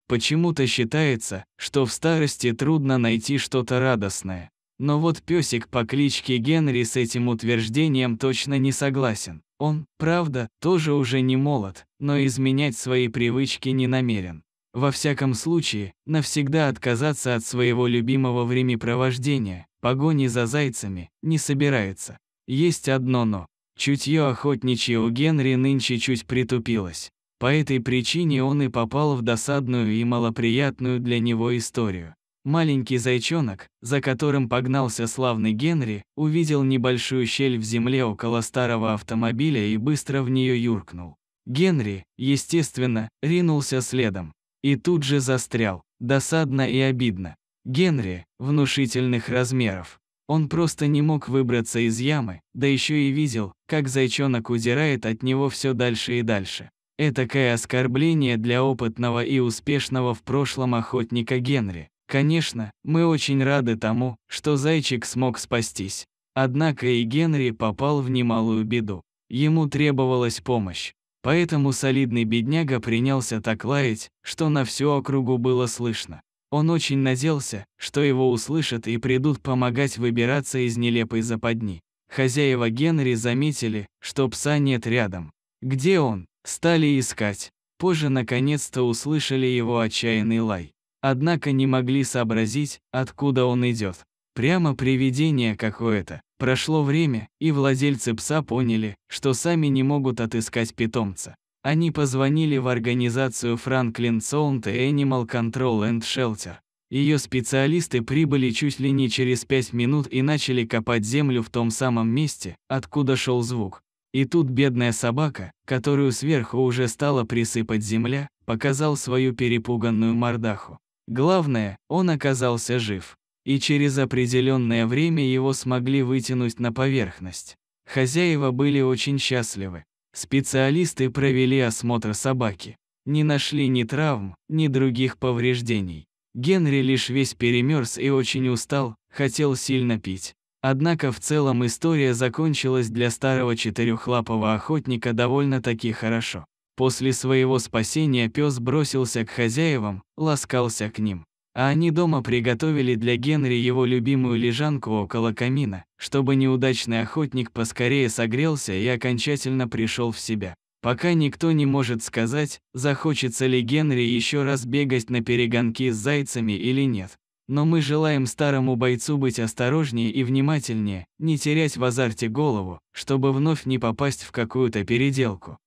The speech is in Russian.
Почему-то считается, что в старости трудно найти что-то радостное. Но вот песик по кличке Генри с этим утверждением точно не согласен. Он, правда, тоже уже не молод, но изменять свои привычки не намерен. Во всяком случае, навсегда отказаться от своего любимого времяпровождения, погони за зайцами, не собирается. Есть одно но. Чутье охотничье у Генри нынче чуть притупилось. По этой причине он и попал в досадную и малоприятную для него историю. Маленький зайчонок, за которым погнался славный Генри, увидел небольшую щель в земле около старого автомобиля и быстро в нее юркнул. Генри, естественно, ринулся следом. И тут же застрял, досадно и обидно. Генри, внушительных размеров. Он просто не мог выбраться из ямы, да еще и видел, как зайчонок удирает от него все дальше и дальше. Этакое оскорбление для опытного и успешного в прошлом охотника Генри. Конечно, мы очень рады тому, что зайчик смог спастись. Однако и Генри попал в немалую беду. Ему требовалась помощь. Поэтому солидный бедняга принялся так лаять, что на всю округу было слышно. Он очень надеялся, что его услышат и придут помогать выбираться из нелепой западни. Хозяева Генри заметили, что пса нет рядом. Где он? Стали искать. Позже наконец-то услышали его отчаянный лай. Однако не могли сообразить, откуда он идет. Прямо привидение какое-то. Прошло время, и владельцы пса поняли, что сами не могут отыскать питомца. Они позвонили в организацию Franklin Sound Animal Control and Shelter. Ее специалисты прибыли чуть ли не через 5 минут и начали копать землю в том самом месте, откуда шел звук. И тут бедная собака, которую сверху уже стала присыпать земля, показал свою перепуганную мордаху. Главное, он оказался жив. И через определенное время его смогли вытянуть на поверхность. Хозяева были очень счастливы. Специалисты провели осмотр собаки. Не нашли ни травм, ни других повреждений. Генри лишь весь перемерз и очень устал, хотел сильно пить. Однако в целом история закончилась для старого четырехлапого охотника довольно-таки хорошо. После своего спасения пес бросился к хозяевам, ласкался к ним. А они дома приготовили для Генри его любимую лежанку около камина, чтобы неудачный охотник поскорее согрелся и окончательно пришел в себя. Пока никто не может сказать, захочется ли Генри еще раз бегать на перегонки с зайцами или нет. Но мы желаем старому бойцу быть осторожнее и внимательнее, не терять в азарте голову, чтобы вновь не попасть в какую-то переделку.